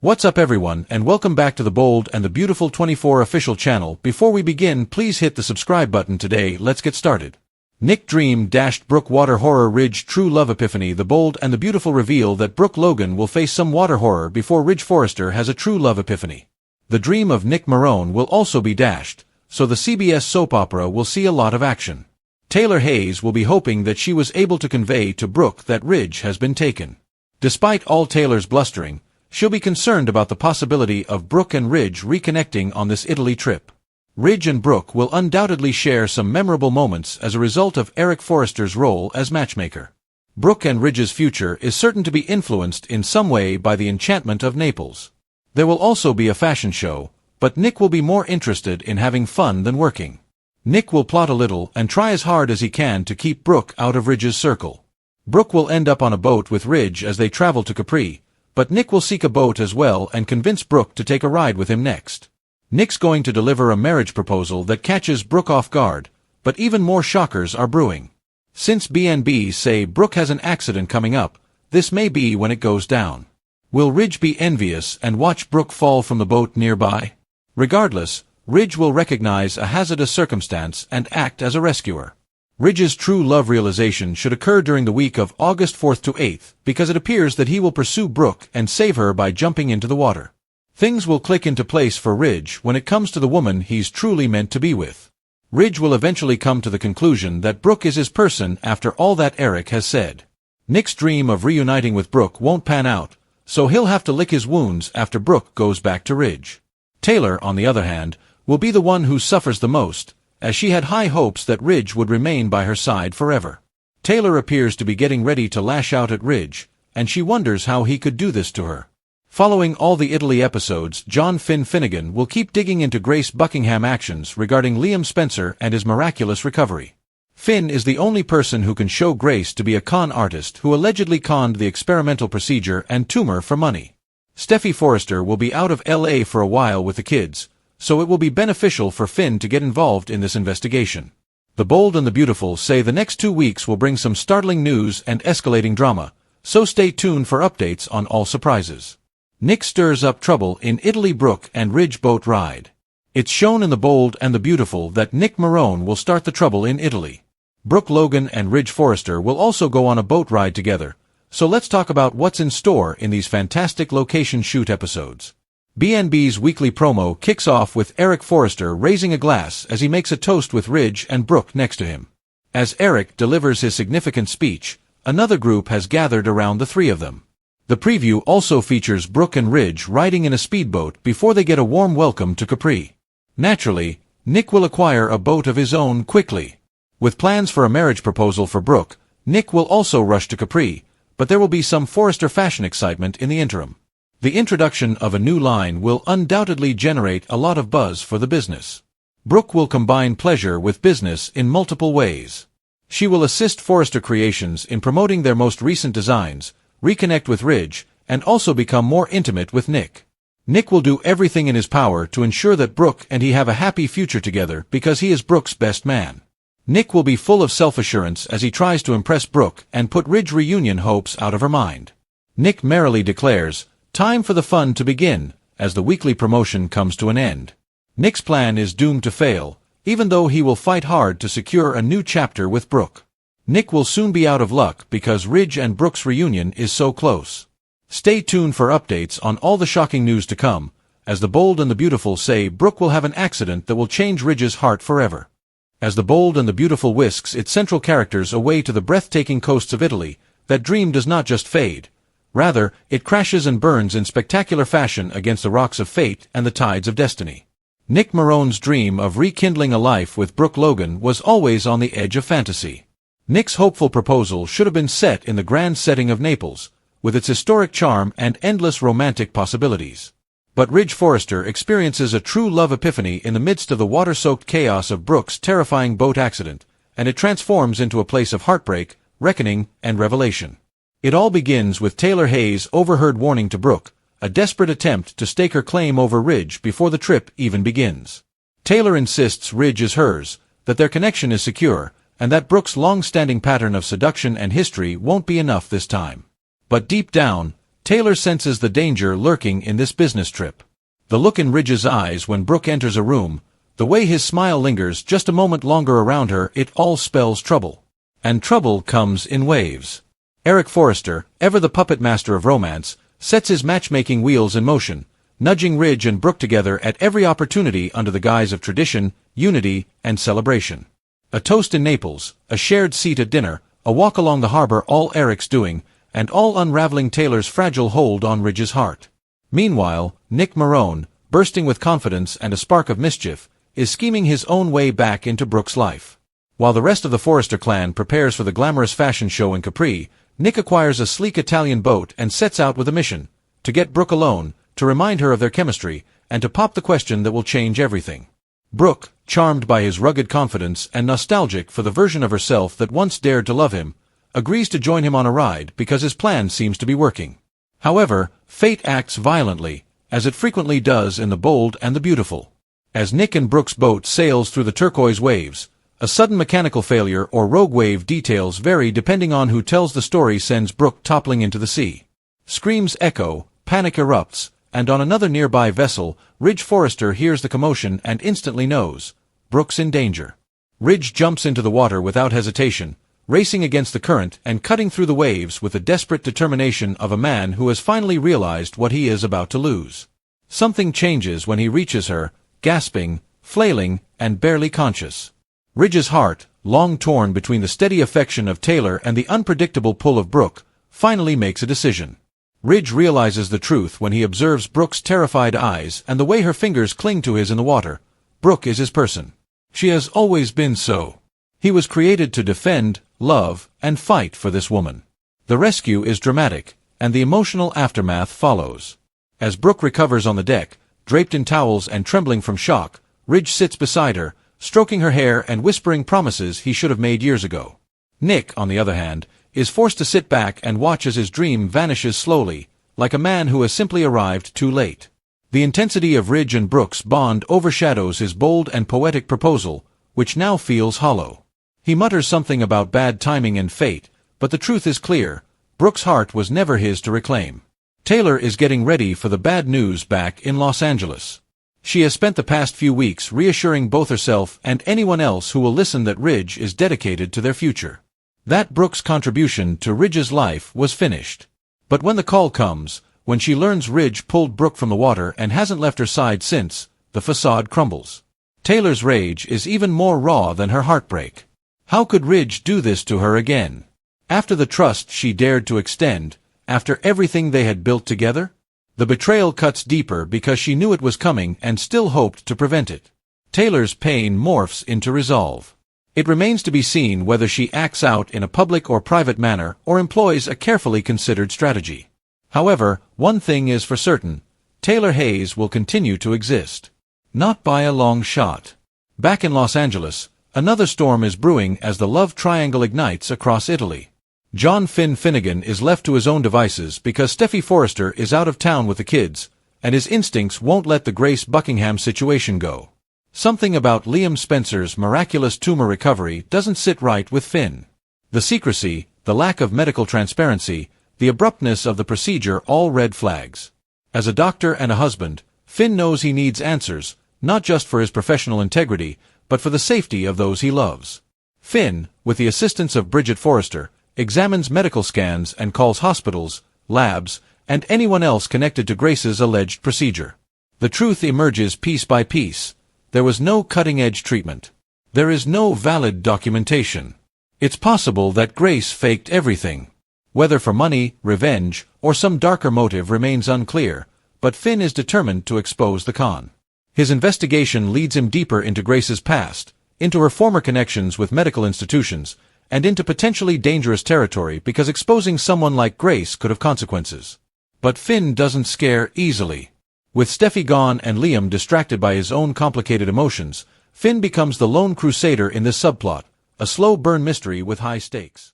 What's up everyone, and welcome back to the Bold and the Beautiful 24 official channel. Before we begin, please hit the subscribe button today. Let's get started. Nick Dream - Brooke Water Horror Ridge True Love Epiphany. The Bold and the Beautiful reveal that Brooke Logan will face some water horror before Ridge Forrester has a true love epiphany. The dream of Nick Marone will also be dashed, so the CBS soap opera will see a lot of action. Taylor Hayes will be hoping that she was able to convey to Brooke that Ridge has been taken. Despite all Taylor's blustering, she'll be concerned about the possibility of Brooke and Ridge reconnecting on this Italy trip. Ridge and Brooke will undoubtedly share some memorable moments as a result of Eric Forrester's role as matchmaker. Brooke and Ridge's future is certain to be influenced in some way by the enchantment of Naples. There will also be a fashion show, but Nick will be more interested in having fun than working. Nick will plot a little and try as hard as he can to keep Brooke out of Ridge's circle. Brooke will end up on a boat with Ridge as they travel to Capri, but Nick will seek a boat as well and convince Brooke to take a ride with him next. Nick's going to deliver a marriage proposal that catches Brooke off guard, but even more shockers are brewing. Since BNBs say Brooke has an accident coming up, this may be when it goes down. Will Ridge be envious and watch Brooke fall from the boat nearby? Regardless, Ridge will recognize a hazardous circumstance and act as a rescuer. Ridge's true love realization should occur during the week of August 4th to 8th, because it appears that he will pursue Brooke and save her by jumping into the water. Things will click into place for Ridge when it comes to the woman he's truly meant to be with. Ridge will eventually come to the conclusion that Brooke is his person after all that Eric has said. Nick's dream of reuniting with Brooke won't pan out, so he'll have to lick his wounds after Brooke goes back to Ridge. Taylor, on the other hand, will be the one who suffers the most, as she had high hopes that Ridge would remain by her side forever. Taylor appears to be getting ready to lash out at Ridge, and she wonders how he could do this to her. Following all the Italy episodes, John Finnegan will keep digging into Grace Buckingham actions regarding Liam Spencer and his miraculous recovery. Finn is the only person who can show Grace to be a con artist who allegedly conned the experimental procedure and tumor for money. Steffy Forrester will be out of LA for a while with the kids, so it will be beneficial for Finn to get involved in this investigation. The Bold and the Beautiful say the next 2 weeks will bring some startling news and escalating drama, so stay tuned for updates on all surprises. Nick stirs up trouble in Italy. Brooke and Ridge boat ride. It's shown in the Bold and the Beautiful that Nick Marone will start the trouble in Italy. Brooke Logan and Ridge Forrester will also go on a boat ride together, so let's talk about what's in store in these fantastic location shoot episodes. BNB's weekly promo kicks off with Eric Forrester raising a glass as he makes a toast with Ridge and Brooke next to him. As Eric delivers his significant speech, another group has gathered around the three of them. The preview also features Brooke and Ridge riding in a speedboat before they get a warm welcome to Capri. Naturally, Nick will acquire a boat of his own quickly. With plans for a marriage proposal for Brooke, Nick will also rush to Capri, but there will be some Forrester fashion excitement in the interim. The introduction of a new line will undoubtedly generate a lot of buzz for the business. Brooke will combine pleasure with business in multiple ways. She will assist Forrester Creations in promoting their most recent designs, reconnect with Ridge, and also become more intimate with Nick. Nick will do everything in his power to ensure that Brooke and he have a happy future together because he is Brooke's best man. Nick will be full of self-assurance as he tries to impress Brooke and put Ridge reunion hopes out of her mind. Nick merrily declares, "Time for the fun to begin," as the weekly promotion comes to an end. Nick's plan is doomed to fail, even though he will fight hard to secure a new chapter with Brooke. Nick will soon be out of luck because Ridge and Brooke's reunion is so close. Stay tuned for updates on all the shocking news to come, as the Bold and the Beautiful say Brooke will have an accident that will change Ridge's heart forever. As the Bold and the Beautiful whisks its central characters away to the breathtaking coasts of Italy, that dream does not just fade. Rather, it crashes and burns in spectacular fashion against the rocks of fate and the tides of destiny. Nick Marone's dream of rekindling a life with Brooke Logan was always on the edge of fantasy. Nick's hopeful proposal should have been set in the grand setting of Naples, with its historic charm and endless romantic possibilities. But Ridge Forrester experiences a true love epiphany in the midst of the water-soaked chaos of Brooke's terrifying boat accident, and it transforms into a place of heartbreak, reckoning, and revelation. It all begins with Taylor Hayes' overheard warning to Brooke, a desperate attempt to stake her claim over Ridge before the trip even begins. Taylor insists Ridge is hers, that their connection is secure, and that Brooke's long-standing pattern of seduction and history won't be enough this time. But deep down, Taylor senses the danger lurking in this business trip. The look in Ridge's eyes when Brooke enters a room, the way his smile lingers just a moment longer around her, it all spells trouble. And trouble comes in waves. Eric Forrester, ever the puppet master of romance, sets his matchmaking wheels in motion, nudging Ridge and Brooke together at every opportunity under the guise of tradition, unity, and celebration. A toast in Naples, a shared seat at dinner, a walk along the harbor, all Eric's doing, and all unraveling Taylor's fragile hold on Ridge's heart. Meanwhile, Nick Marone, bursting with confidence and a spark of mischief, is scheming his own way back into Brooke's life. While the rest of the Forrester clan prepares for the glamorous fashion show in Capri, Nick acquires a sleek Italian boat and sets out with a mission: to get Brooke alone, to remind her of their chemistry, and to pop the question that will change everything. Brooke, charmed by his rugged confidence and nostalgic for the version of herself that once dared to love him, agrees to join him on a ride because his plan seems to be working. However, fate acts violently, as it frequently does in The Bold and the Beautiful. As Nick and Brooke's boat sails through the turquoise waves, a sudden mechanical failure or rogue wave, details vary depending on who tells the story, sends Brooke toppling into the sea. Screams echo, panic erupts, and on another nearby vessel, Ridge Forrester hears the commotion and instantly knows Brooke's in danger. Ridge jumps into the water without hesitation, racing against the current and cutting through the waves with the desperate determination of a man who has finally realized what he is about to lose. Something changes when he reaches her, gasping, flailing, and barely conscious. Ridge's heart, long torn between the steady affection of Taylor and the unpredictable pull of Brooke, finally makes a decision. Ridge realizes the truth when he observes Brooke's terrified eyes and the way her fingers cling to his in the water. Brooke is his person. She has always been so. He was created to defend, love, and fight for this woman. The rescue is dramatic, and the emotional aftermath follows. As Brooke recovers on the deck, draped in towels and trembling from shock, Ridge sits beside her, stroking her hair and whispering promises he should have made years ago. Nick, on the other hand, is forced to sit back and watch as his dream vanishes slowly, like a man who has simply arrived too late. The intensity of Ridge and Brooke's bond overshadows his bold and poetic proposal, which now feels hollow. He mutters something about bad timing and fate, but the truth is clear: Brooke's heart was never his to reclaim. Taylor is getting ready for the bad news back in Los Angeles. She has spent the past few weeks reassuring both herself and anyone else who will listen that Ridge is dedicated to their future. That Brooke's contribution to Ridge's life was finished. But when the call comes, when she learns Ridge pulled Brooke from the water and hasn't left her side since, the facade crumbles. Taylor's rage is even more raw than her heartbreak. How could Ridge do this to her again? After the trust she dared to extend, after everything they had built together? The betrayal cuts deeper because she knew it was coming and still hoped to prevent it. Taylor's pain morphs into resolve. It remains to be seen whether she acts out in a public or private manner or employs a carefully considered strategy. However, one thing is for certain: Taylor Hayes will continue to exist. Not by a long shot. Back in Los Angeles, another storm is brewing as the love triangle ignites across Italy. John Finn Finnegan is left to his own devices because Steffi Forrester is out of town with the kids, and his instincts won't let the Grace Buckingham situation go. Something about Liam Spencer's miraculous tumor recovery doesn't sit right with Finn. The secrecy, the lack of medical transparency, the abruptness of the procedure, all red flags. As a doctor and a husband, Finn knows he needs answers, not just for his professional integrity, but for the safety of those he loves. Finn, with the assistance of Bridget Forrester, examines medical scans and calls hospitals, labs, and anyone else connected to Grace's alleged procedure. The truth emerges piece by piece. There was no cutting-edge treatment. There is no valid documentation. It's possible that Grace faked everything. Whether for money, revenge, or some darker motive remains unclear, but Finn is determined to expose the con. His investigation leads him deeper into Grace's past, into her former connections with medical institutions, and into potentially dangerous territory because exposing someone like Grace could have consequences. But Finn doesn't scare easily. With Steffi gone and Liam distracted by his own complicated emotions, Finn becomes the lone crusader in this subplot, a slow burn mystery with high stakes.